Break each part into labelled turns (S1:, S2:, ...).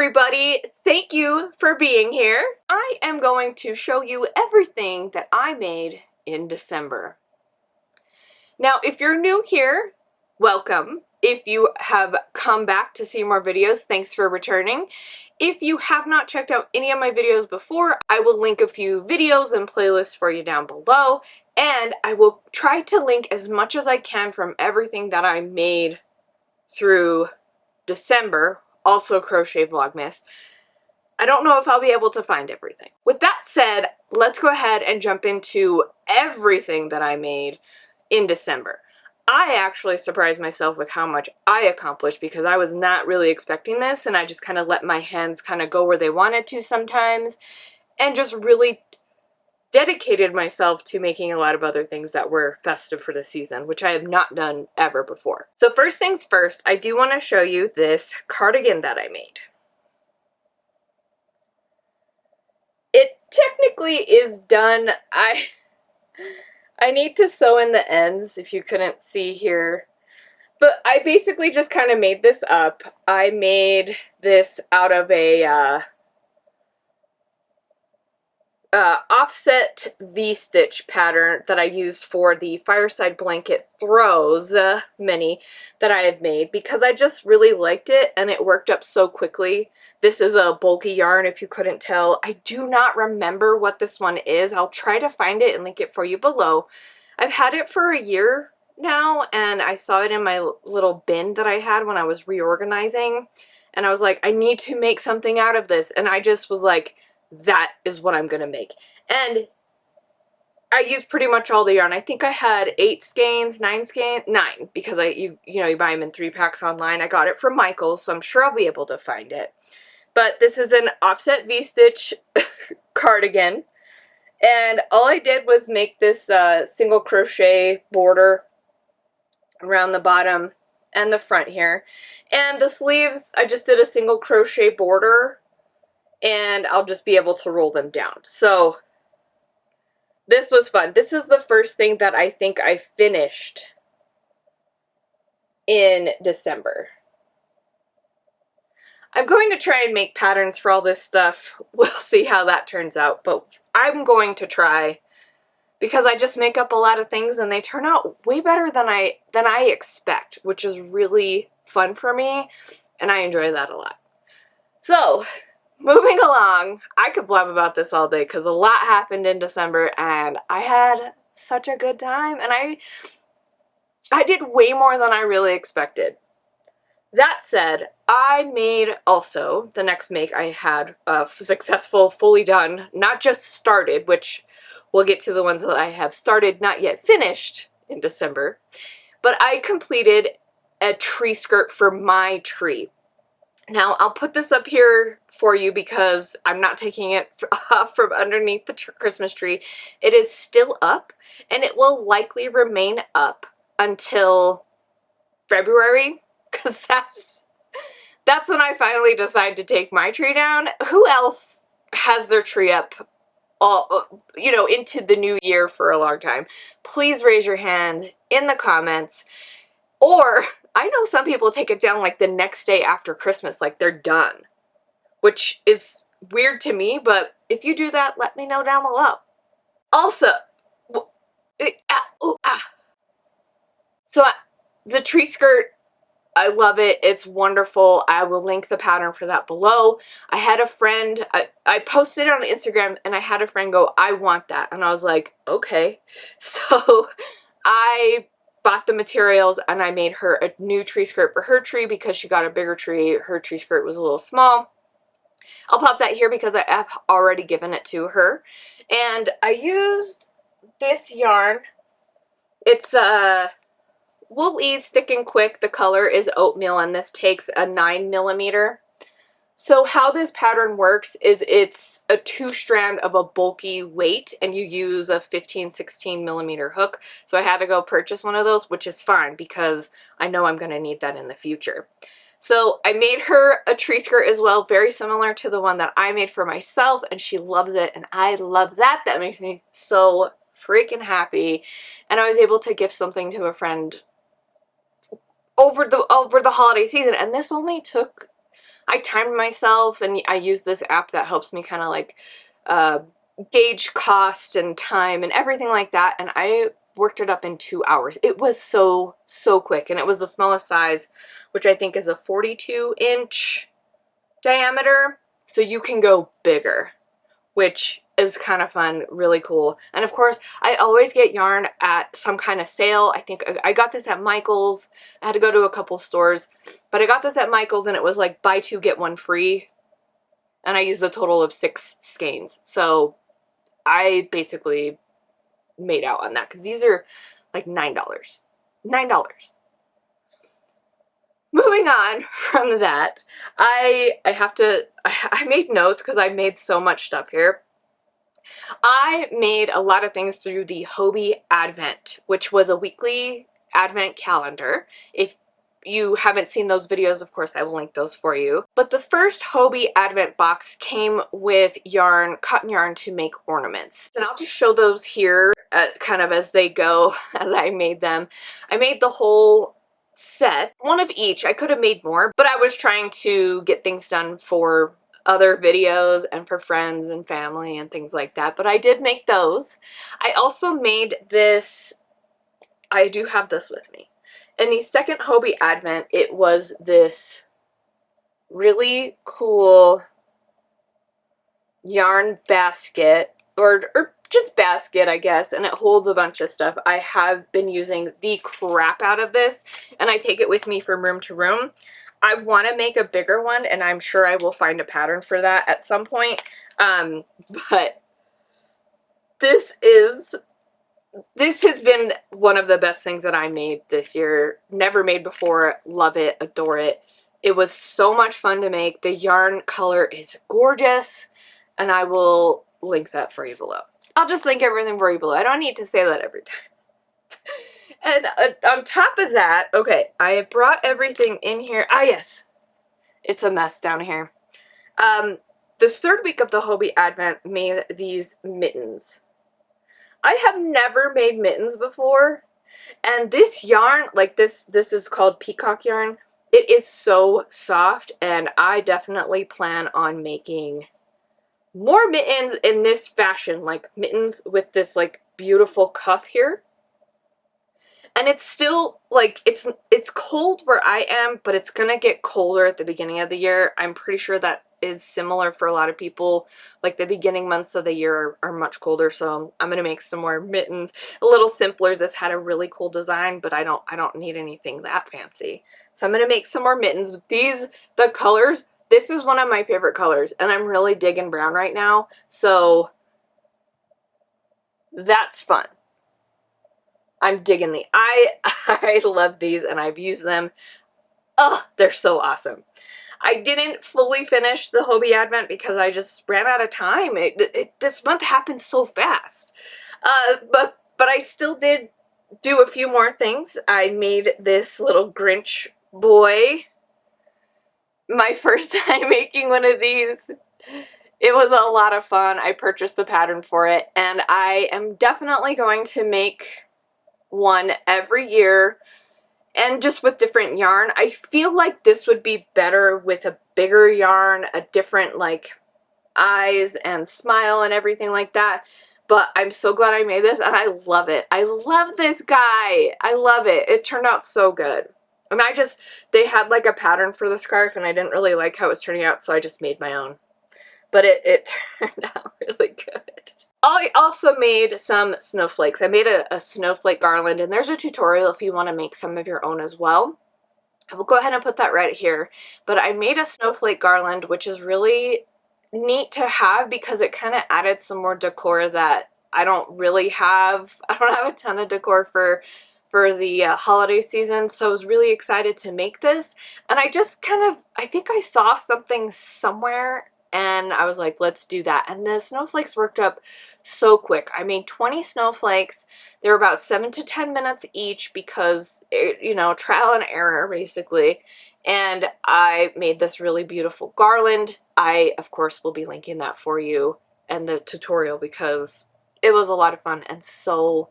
S1: everybody, thank you for being here. I am going to show you everything that I made in December. Now, if you're new here, welcome. If you have come back to see more videos, thanks for returning. If you have not checked out any of my videos before, I will link a few videos and playlists for you down below, and I will try to link as much as I can from everything that I made through December, also crochet vlogmas. I don't know if I'll be able to find everything. With that said, let's go ahead and jump into everything that I made in December. I actually surprised myself with how much I accomplished because I was not really expecting this, and I just kind of let my hands kind of go where they wanted to sometimes and just really dedicated myself to making a lot of other things that were festive for the season, which I have not done ever before. So first things first, I do want to show you this cardigan that I made. It technically is done. I need to sew in the ends if you couldn't see here. But I basically just kind of made this up. I made this out of a offset V-stitch pattern that I used for the Fireside Blanket Throws mini that I have made because I just really liked it and it worked up so quickly. This is a bulky yarn if you couldn't tell. I do not remember what this one is. I'll try to find it and link it for you below. I've had it for a year now and I saw it in my little bin that I had when I was reorganizing and I was like, I need to make something out of this, and I just was like, that is what I'm gonna make. And I used pretty much all the yarn. I think I had 8 skeins, 9 skeins, 9, because you buy them in 3 packs online. I got it from Michael's, so I'm sure I'll be able to find it. But this is an offset V-stitch cardigan, and all I did was make this single crochet border around the bottom and the front here. And the sleeves, I just did a single crochet border, and I'll just be able to roll them down. So this was fun. This is the first thing that I think I finished in December. I'm going to try and make patterns for all this stuff. We'll see how that turns out, but I'm going to try because I just make up a lot of things and they turn out way better than I expect, which is really fun for me, and I enjoy that a lot. So, moving along, I could blab about this all day because a lot happened in December and I had such a good time, and I did way more than I really expected. That said, I made also, the next make I had successful, fully done, not just started, which we'll get to the ones that I have started, not yet finished in December, but I completed a tree skirt for my tree. Now, I'll put this up here for you because I'm not taking it off from underneath the Christmas tree. It is still up, and it will likely remain up until February, because that's when I finally decide to take my tree down. Who else has their tree up all, into the new year for a long time? Please raise your hand in the comments. Or I know some people take it down like the next day after Christmas, like they're done, which is weird to me, but if you do that, let me know down below. Also, the tree skirt, I love it. It's wonderful. I will link the pattern for that below. I had a friend, I posted it on Instagram, and I had a friend go, I want that. And I was like, okay. So I bought the materials and I made her a new tree skirt for her tree because she got a bigger tree. Her tree skirt was a little small. I'll pop that here because I have already given it to her. And I used this yarn. It's Wool Ease Thick and Quick. The color is oatmeal, and this takes a 9mm. So how this pattern works is it's a 2-strand of a bulky weight, and you use a 15-16mm hook. So I had to go purchase one of those, which is fine because I know I'm going to need that in the future. So I made her a tree skirt as well, very similar to the one that I made for myself, and she loves it, and I love that. That makes me so freaking happy. And I was able to gift something to a friend over the holiday season, and this only took I timed myself, and I use this app that helps me kind of like gauge cost and time and everything like that, and I worked it up in 2 hours. It was so quick, and it was the smallest size, which I think is a 42-inch diameter, so you can go bigger, which is kind of fun, really cool. And of course, I always get yarn at some kind of sale. I think I got this at Michael's. I had to go to a couple stores, but I got this at Michael's, and it was like buy two, get one free. And I used a total of 6 skeins. So I basically made out on that, because these are like $9. $9. Moving on from that, I made notes because I made so much stuff here. I made a lot of things through the Hobbii Advent, which was a weekly Advent calendar. If you haven't seen those videos, of course, I will link those for you. But the first Hobbii Advent box came with yarn, cotton yarn to make ornaments. And I'll just show those here kind of as they go, as I made them. I made the whole set, one of each. I could have made more, but I was trying to get things done for other videos and for friends and family and things like that, but I did make those. I also made this, I do have this with me. In the second Hobbii Advent, it was this really cool yarn basket, or just basket, I guess, and it holds a bunch of stuff. I have been using the crap out of this, and I take it with me from room to room. I want to make a bigger one, and I'm sure I will find a pattern for that at some point, but this has been one of the best things that I made this year. Never made before. Love it. Adore it. It was so much fun to make. The yarn color is gorgeous, and I will link that for you below. I'll just link everything for you below. I don't need to say that every time. And on top of that, okay, I brought everything in here. Ah, yes. It's a mess down here. The third week of the Hobbii Advent made these mittens. I have never made mittens before, and this yarn, like this is called peacock yarn. It is so soft, and I definitely plan on making more mittens in this fashion, like mittens with this like beautiful cuff here. And it's still like, it's cold where I am, but it's gonna get colder at the beginning of the year. I'm pretty sure that is similar for a lot of people. Like the beginning months of the year are much colder, so I'm gonna make some more mittens. A little simpler. This had a really cool design, but I don't need anything that fancy. So I'm gonna make some more mittens. These, the colors, this is one of my favorite colors, and I'm really digging brown right now, so that's fun. I'm digging the, I love these, and I've used them. Oh, they're so awesome. I didn't fully finish the Hobbii Advent because I just ran out of time. This month happened so fast. But I still did do a few more things. I made this little Grinch boy. My first time making one of these. It was a lot of fun. I purchased the pattern for it, and I am definitely going to make one every year, and just with different yarn. I feel like this would be better with a bigger yarn, a different like eyes and smile and everything like that. But I'm so glad I made this, and I love it. I love this guy. I love it. It turned out so good. And they had like a pattern for the scarf, and I didn't really like how it was turning out, so I just made my own. But it turned out really good. I also made some snowflakes. I made a snowflake garland, and there's a tutorial if you want to make some of your own as well. I will go ahead and put that right here. But I made a snowflake garland, which is really neat to have because it kind of added some more decor that I don't really have. I don't have a ton of decor for the holiday season, so I was really excited to make this. And I just I think I saw something somewhere, and I was like, let's do that. And the snowflakes worked up so quick. I made 20 snowflakes. They were about 7 to 10 minutes each because, you know, trial and error basically. And I made this really beautiful garland. I, of course, will be linking that for you and the tutorial because it was a lot of fun and so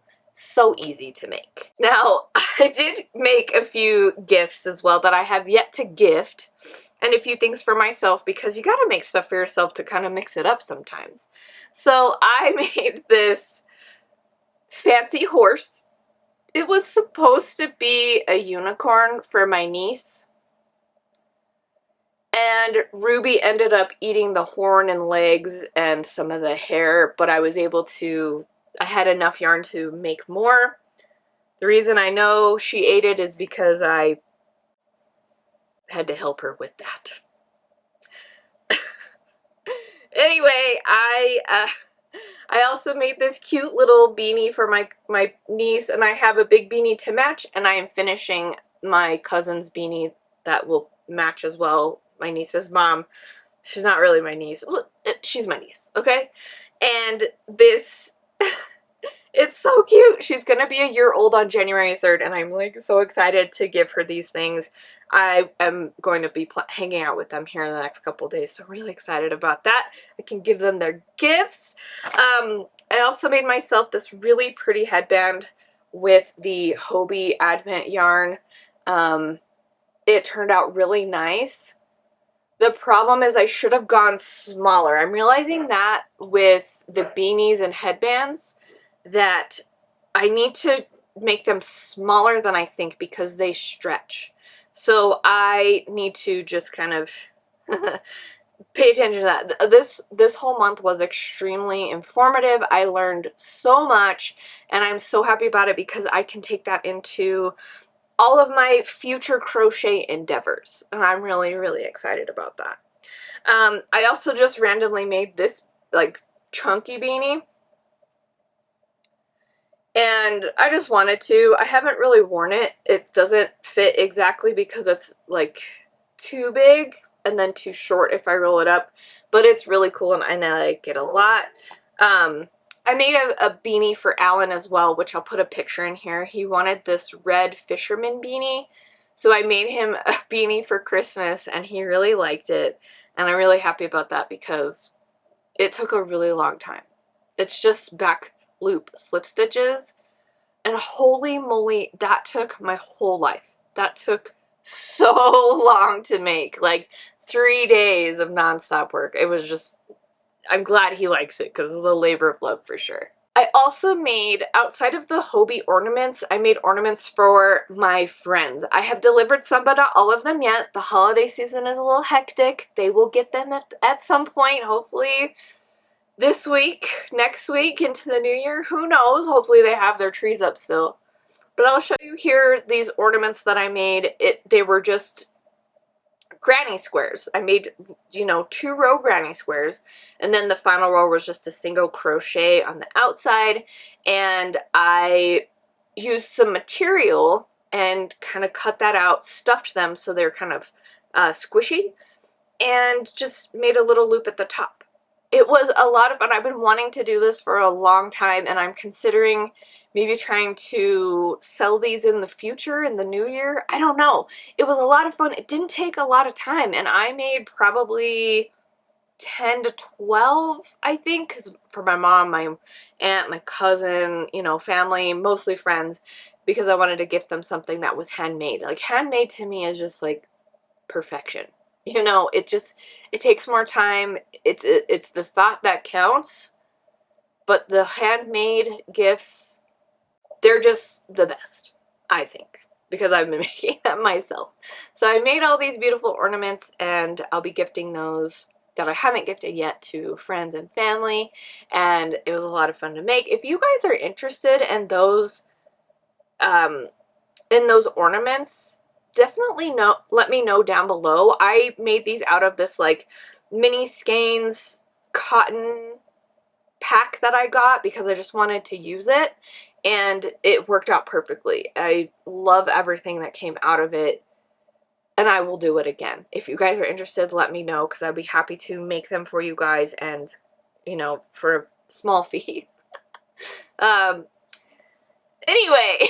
S1: easy to make. Now, I did make a few gifts as well that I have yet to gift. and a few things for myself because you gotta make stuff for yourself to kind of mix it up sometimes. So I made this fancy horse. It was supposed to be a unicorn for my niece, and Ruby ended up eating the horn and legs and some of the hair, but I was able to, I had enough yarn to make more. The reason I know she ate it is because I had to help her with that. Anyway, I also made this cute little beanie for my niece, and I have a big beanie to match, and I am finishing my cousin's beanie that will match as well. My niece's mom, she's not really my niece. Well, she's my niece, okay? And this, it's so cute. She's gonna be a year old on January 3rd, and I'm like so excited to give her these things. I am going to be hanging out with them here in the next couple days, so I'm really excited about that. I can give them their gifts. I also made myself this really pretty headband with the Hobbii Advent yarn. It turned out really nice. The problem is I should have gone smaller. I'm realizing that with the beanies and headbands that I need to make them smaller than I think because they stretch. So I need to just kind of pay attention to that. This whole month was extremely informative. I learned so much, and I'm so happy about it because I can take that into all of my future crochet endeavors, and I'm really, really excited about that. I also just randomly made this like chunky beanie, and I just wanted to. I haven't really worn it. It doesn't fit exactly because it's like too big and then too short if I roll it up, but it's really cool and I like it a lot. I made a beanie for Alan as well, which I'll put a picture in here. He wanted this red fisherman beanie, so I made him a beanie for Christmas, and he really liked it, and I'm really happy about that because it took a really long time. It's just back loop slip stitches, and holy moly, that took my whole life. That took so long to make, like 3 days of nonstop work. It was just, I'm glad he likes it because it was a labor of love for sure. I also made, outside of the Hobbii ornaments, I made ornaments for my friends. I have delivered some, but not all of them yet. The holiday season is a little hectic. They will get them at some point, hopefully this week, next week, into the new year. Who knows? Hopefully they have their trees up still. But I'll show you here these ornaments that I made. They were just granny squares. I made, you know, 2-row granny squares, and then the final row was just a single crochet on the outside, and I used some material and kind of cut that out, stuffed them so they're kind of squishy, and just made a little loop at the top. It was a lot of fun. I've been wanting to do this for a long time, and I'm considering maybe trying to sell these in the future, in the new year. I don't know. It was a lot of fun. It didn't take a lot of time, and I made probably 10 to 12, I think, because for my mom, my aunt, my cousin, you know, family, mostly friends, because I wanted to gift them something that was handmade. Like, handmade to me is just like perfection. You know, it takes more time. It's the thought that counts, but the handmade gifts, they're just the best, I think, because I've been making them myself. So I made all these beautiful ornaments, and I'll be gifting those that I haven't gifted yet to friends and family, and it was a lot of fun to make. If you guys are interested in those ornaments, definitely let me know down below. I made these out of this like mini skeins cotton pack that I got because I just wanted to use it, and it worked out perfectly. I love everything that came out of it, and I will do it again. If you guys are interested, let me know because I'd be happy to make them for you guys, and you know, for a small fee. Anyway,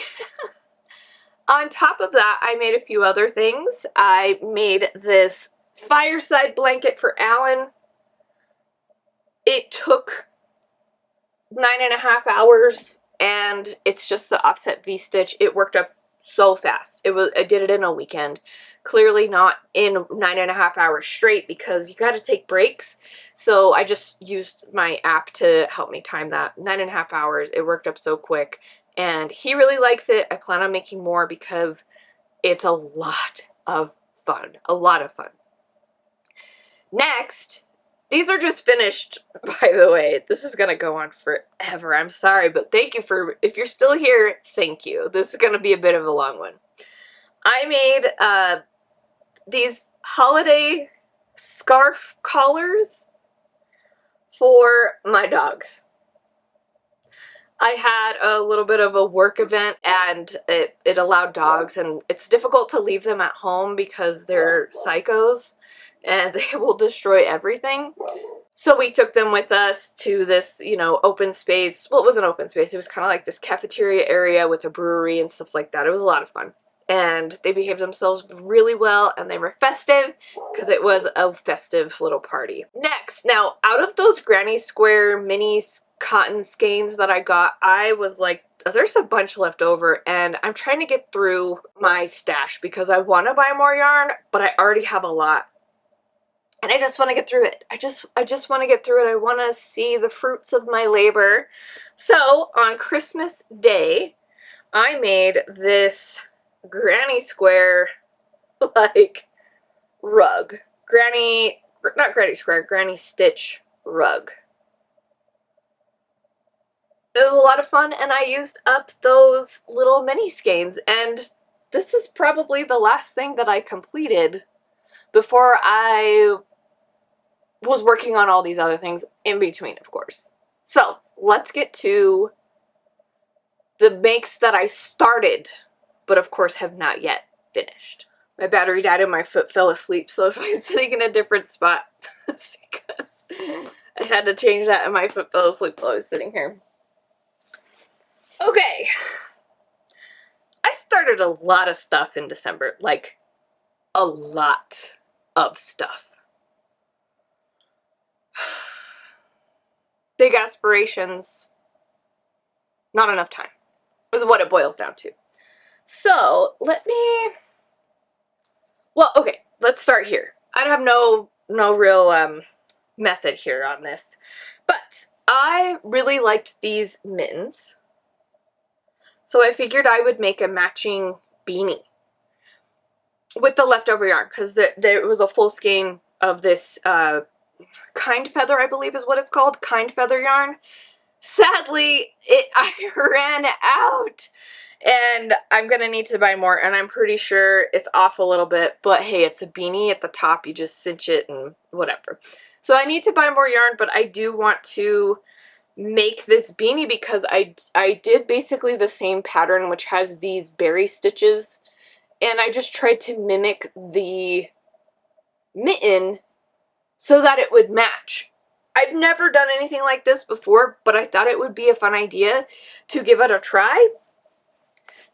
S1: on top of that, I made a few other things. I made this fireside blanket for Alan. It took 9.5 hours, and it's just the offset V-stitch. It worked out so fast. I did it in a weekend. Clearly not in 9.5 hours straight because you got to take breaks. So I just used my app to help me time that. 9.5 hours. It worked up so quick. And he really likes it. I plan on making more because it's a lot of fun. A lot of fun. Next, these are just finished, by the way. This is going to go on forever. I'm sorry, but thank you for, if you're still here, thank you. This is going to be a bit of a long one. I made these holiday scarf collars for my dogs. I had a little bit of a work event and it allowed dogs, and it's difficult to leave them at home because they're psychos and they will destroy everything. So we took them with us to this, you know, open space. Well, it wasn't open space. It was kind of like this cafeteria area with a brewery and stuff like that. It was a lot of fun. And they behaved themselves really well, and they were festive because it was a festive little party. Next, now, out of those Granny Square mini cotton skeins that I got, I was like, there's a bunch left over, and I'm trying to get through my stash because I want to buy more yarn, but I already have a lot. And I just want to get through it. I just want to get through it. I want to see the fruits of my labor. So, on Christmas Day, I made this Granny Square, like, rug. Not Granny Square, Granny Stitch rug. It was a lot of fun, and I used up those little mini skeins, and this is probably the last thing that I completed before I was working on all these other things in between, of course. So, let's get to the makes that I started, but of course have not yet finished. My battery died and my foot fell asleep, so if I'm sitting in a different spot, it's because I had to change that and my foot fell asleep while I was sitting here. Okay. I started a lot of stuff in December, like a lot of stuff. Big aspirations, not enough time, is what it boils down to. So, okay, let's start here. I have no real method here on this, but I really liked these mittens, so I figured I would make a matching beanie with the leftover yarn, because there was a full skein of this kind feather, I believe is what it's called, kind feather yarn. Sadly, I ran out, and I'm gonna need to buy more, and I'm pretty sure it's off a little bit, but hey, it's a beanie at the top, you just cinch it and whatever. So I need to buy more yarn, but I do want to make this beanie because I did basically the same pattern, which has these berry stitches, and I just tried to mimic the mitten so that it would match. I've never done anything like this before, but I thought it would be a fun idea to give it a try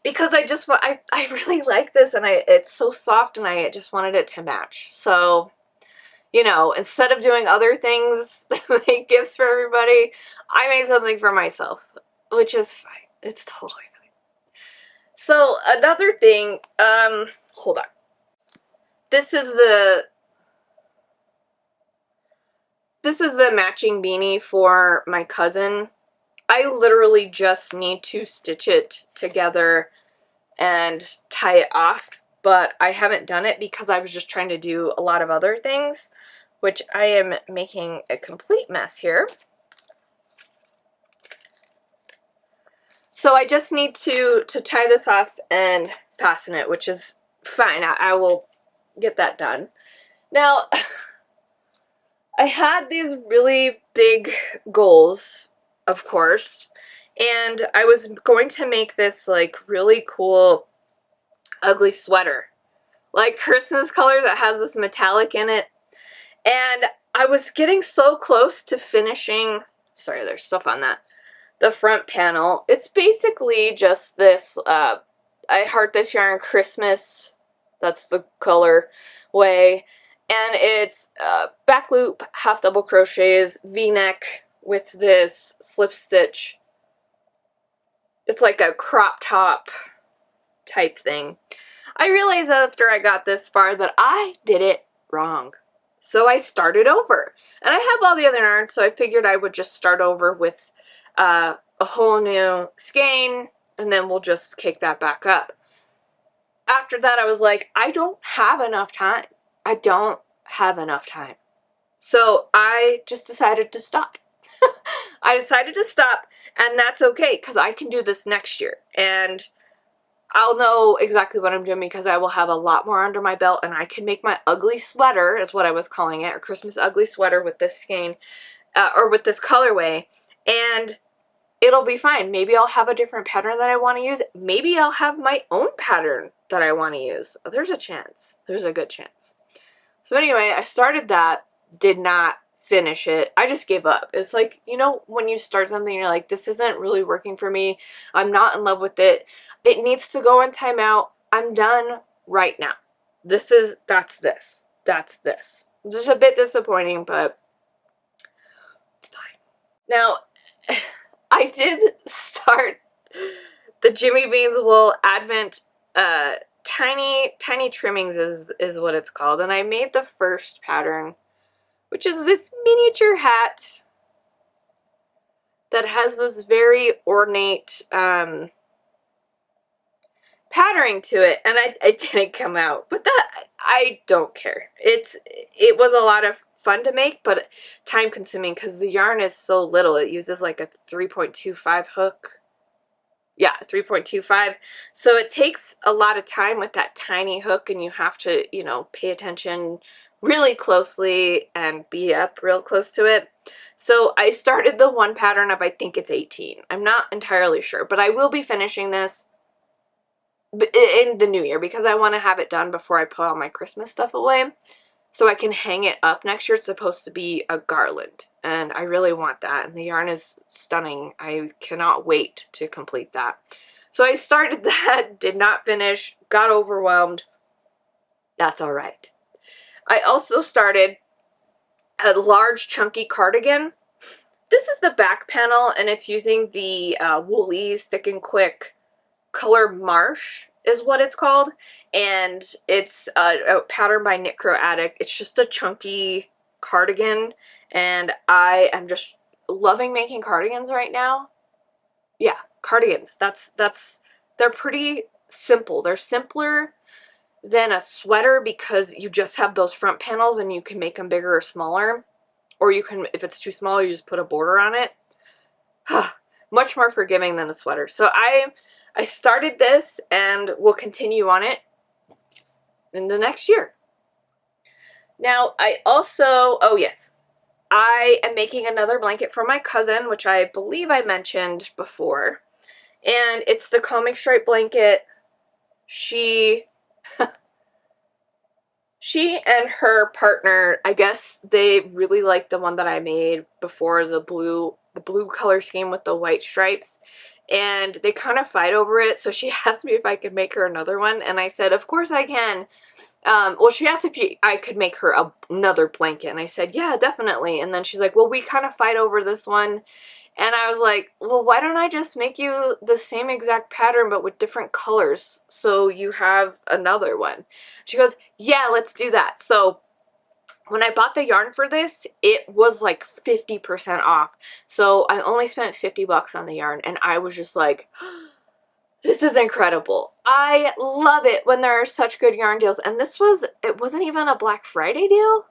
S1: because I really like this, and it's so soft, and I just wanted it to match. So, you know, instead of doing other things that make gifts for everybody, I made something for myself, which is fine. It's totally fine. So, another thing, hold on. This is the matching beanie for my cousin. I literally just need to stitch it together and tie it off, but I haven't done it because I was just trying to do a lot of other things, which I am making a complete mess here. So I just need to tie this off and fasten it, which is fine. I will get that done. Now, I had these really big goals, of course, and I was going to make this like really cool ugly sweater, like Christmas color that has this metallic in it, and I was getting so close to finishing, sorry, there's stuff on that, the front panel. It's basically just this, I heart this yarn Christmas, that's the color way, and it's back loop, half double crochets, v-neck with this slip stitch. It's like a crop top type thing. I realized after I got this far that I did it wrong. So I started over. And I have all the other yarns, so I figured I would just start over with a whole new skein, and then we'll just kick that back up. After that, I was like, I don't have enough time. I don't have enough time. So I just decided to stop. I decided to stop, and that's okay, because I can do this next year. And I'll know exactly what I'm doing because I will have a lot more under my belt, and I can make my ugly sweater, is what I was calling it, a Christmas ugly sweater with this skein, or with this colorway, and it'll be fine. Maybe I'll have a different pattern that I want to use. Maybe I'll have my own pattern that I want to use. There's a chance. There's a good chance. So anyway, I started that, did not finish it. I just gave up. It's like, you know, when you start something, you're like, this isn't really working for me. I'm not in love with it. It needs to go in timeout. I'm done right now. That's this. Just a bit disappointing, but it's fine. Now, I did start the Jimmy Beans Wool Advent tiny trimmings is what it's called, and I made the first pattern, which is this miniature hat that has this very ornate patterning to it, and it didn't come out, but that I don't care. It was a lot of fun to make, but time consuming because the yarn is so little. It uses like a 3.25 hook. Yeah, 3.25. So it takes a lot of time with that tiny hook, and you have to, you know, pay attention really closely and be up real close to it. So I started the one pattern of, I think it's 18. I'm not entirely sure, but I will be finishing this in the new year because I want to have it done before I put all my Christmas stuff away so I can hang it up next year. It's supposed to be a garland, and I really want that, and the yarn is stunning. I cannot wait to complete that. So I started that, did not finish, got overwhelmed. That's all right. I also started a large chunky cardigan. This is the back panel, and it's using the Woolies Thick and Quick Color Marsh is what it's called, and it's a pattern by Knit Crow Addict. It's just a chunky cardigan, and I am just loving making cardigans right now. Yeah, cardigans. They're pretty simple. They're simpler than a sweater because you just have those front panels and you can make them bigger or smaller, or you can, if it's too small, you just put a border on it. Much more forgiving than a sweater. So I started this and will continue on it in the next year. Now, I also, oh yes, I am making another blanket for my cousin, which I believe I mentioned before. And it's the comic stripe blanket. She and her partner, I guess they really liked the one that I made before, the blue color scheme with the white stripes, and they kind of fight over it. So she asked me if I could make her another one, and I said, of course I can. Well, she asked if I could make her another blanket, and I said, yeah, definitely. And then she's like, well, we kind of fight over this one. And I was like, well, why don't I just make you the same exact pattern but with different colors so you have another one? She goes, yeah, let's do that. So when I bought the yarn for this, it was like 50% off. So I only spent 50 bucks on the yarn, and I was just like, this is incredible. I love it when there are such good yarn deals. And it wasn't even a Black Friday deal.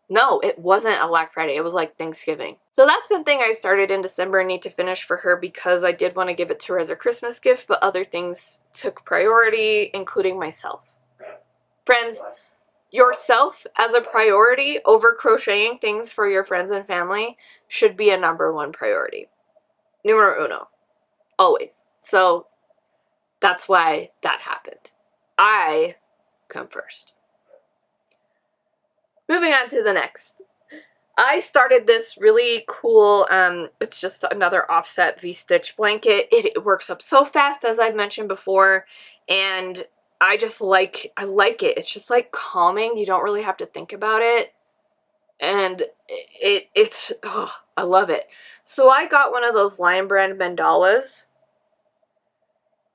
S1: No, it wasn't a Black Friday. It was like Thanksgiving. So that's something I started in December and need to finish for her because I did want to give it to her as a Christmas gift, but other things took priority, including myself. Friends, yourself as a priority over crocheting things for your friends and family should be a #1 priority. Numero uno. Always. So that's why that happened. I come first. Moving on to the next. I started this really cool, it's just another offset V-stitch blanket. It works up so fast, as I've mentioned before, and I like it. It's just like calming. You don't really have to think about it, and I love it. So I got one of those Lion Brand mandalas,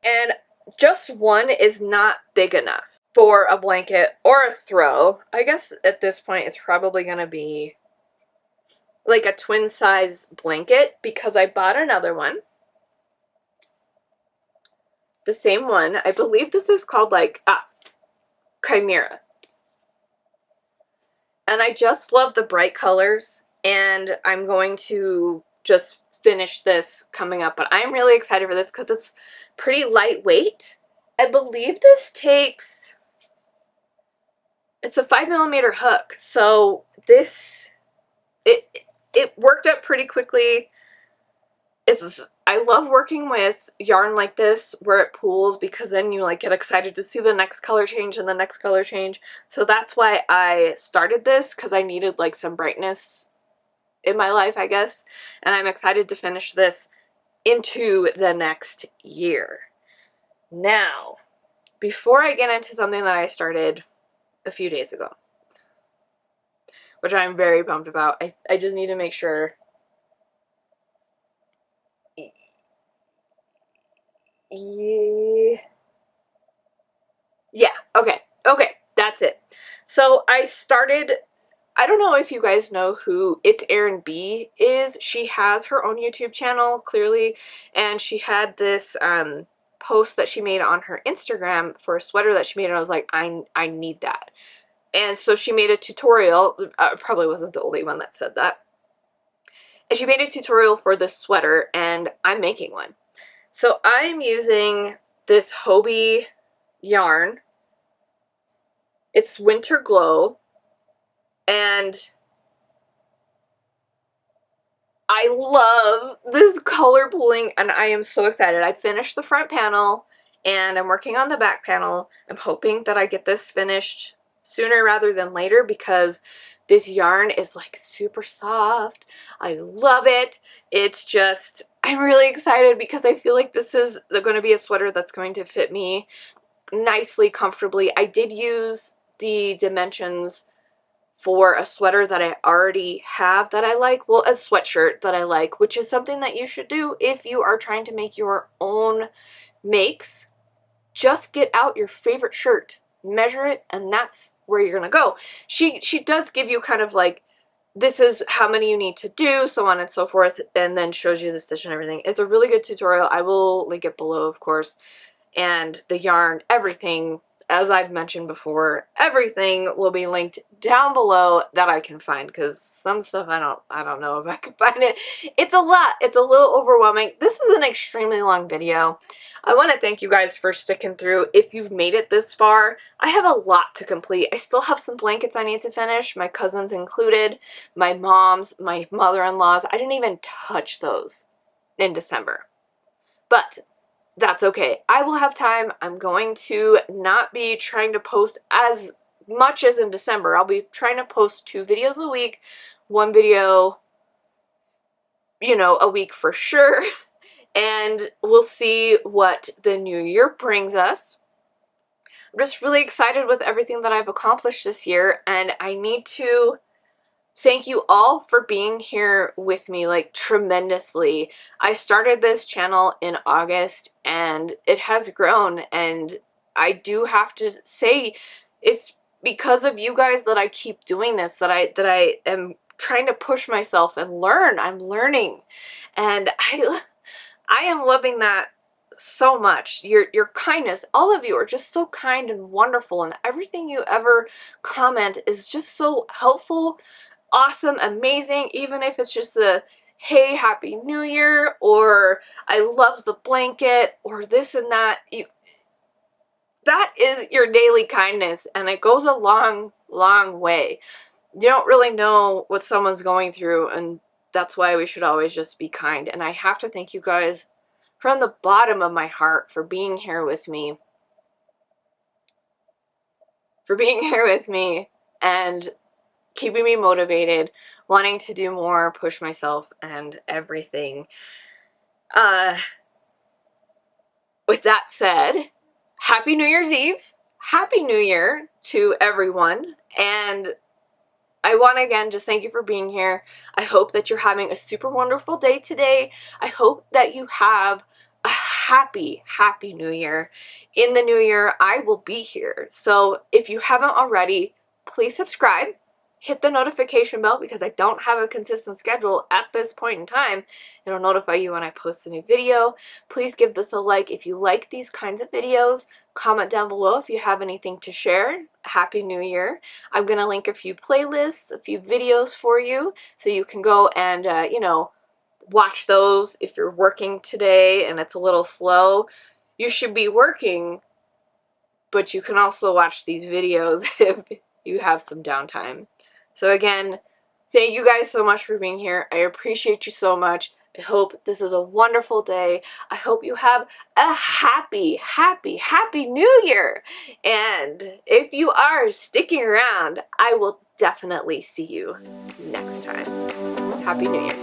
S1: and just one is not big enough for a blanket or a throw. I guess at this point it's probably going to be like a twin size blanket because I bought another one. The same one. I believe this is called like Chimera. And I just love the bright colors, and I'm going to just finish this coming up, but I'm really excited for this because it's pretty lightweight. I believe this takes, it's a 5mm hook, so this, it worked up pretty quickly. I love working with yarn like this where it pools because then you like get excited to see the next color change and the next color change. So that's why I started this, because I needed like some brightness in my life, I guess. And I'm excited to finish this into the next year. Now, before I get into something that I started a few days ago, which I'm very pumped about, I just need to make sure. Yeah, okay, that's it. So I started, I don't know if you guys know who It's Erin B is. She has her own YouTube channel, clearly, and she had this post that she made on her Instagram for a sweater that she made, and I was like, I need that. And so she made a tutorial, probably wasn't the only one that said that. And she made a tutorial for this sweater, and I'm making one. So I'm using this Hobbii yarn. It's Winter Glow, and I love this color pooling, and I am so excited. I finished the front panel, and I'm working on the back panel. I'm hoping that I get this finished sooner rather than later because this yarn is like super soft. I love it. It's just, I'm really excited because I feel like this is going to be a sweater that's going to fit me nicely, comfortably. I did use the dimensions for a sweater that I already have that I like, well, a sweatshirt that I like, which is something that you should do if you are trying to make your own makes. Just get out your favorite shirt, measure it, and that's where you're gonna go. She does give you kind of like, this is how many you need to do, so on and so forth, and then shows you the stitch and everything. It's a really good tutorial. I will link it below, of course. And the yarn, everything, as I've mentioned before, everything will be linked down below that I can find, because some stuff I don't know if I can find it. It's a lot. It's a little overwhelming. This is an extremely long video. I want to thank you guys for sticking through. If you've made it this far, I have a lot to complete. I still have some blankets I need to finish, my cousins included, my mom's, my mother-in-law's. I didn't even touch those in December. But that's okay. I will have time. I'm going to not be trying to post as much as in December. I'll be trying to post 2 videos a week. 1 video, you know, a week for sure. And we'll see what the new year brings us. I'm just really excited with everything that I've accomplished this year, and I need to thank you all for being here with me, like, tremendously. I started this channel in August, and it has grown, and I do have to say it's because of you guys that I keep doing this, that I am trying to push myself and learn. I'm learning, and I am loving that so much. Your kindness, all of you are just so kind and wonderful, and everything you ever comment is just so helpful, awesome, amazing, even if it's just a hey, happy new year, or I love the blanket, or this and that. That is your daily kindness, and it goes a long way. You don't really know what someone's going through, and that's why we should always just be kind. And I have to thank you guys from the bottom of my heart for being here with me, and keeping me motivated, wanting to do more, push myself, and everything. With that said, Happy New Year's Eve. Happy New Year to everyone. And I want to again just thank you for being here. I hope that you're having a super wonderful day today. I hope that you have a happy New Year. In the new year, I will be here. So if you haven't already, please subscribe. Hit the notification bell because I don't have a consistent schedule at this point in time. It'll notify you when I post a new video. Please give this a like if you like these kinds of videos. Comment down below if you have anything to share. Happy New Year. I'm going to link a few playlists, a few videos for you so you can go and, you know, watch those if you're working today and it's a little slow. You should be working, but you can also watch these videos if you have some downtime. So again, thank you guys so much for being here. I appreciate you so much. I hope this is a wonderful day. I hope you have a happy New Year. And if you are sticking around, I will definitely see you next time. Happy New Year.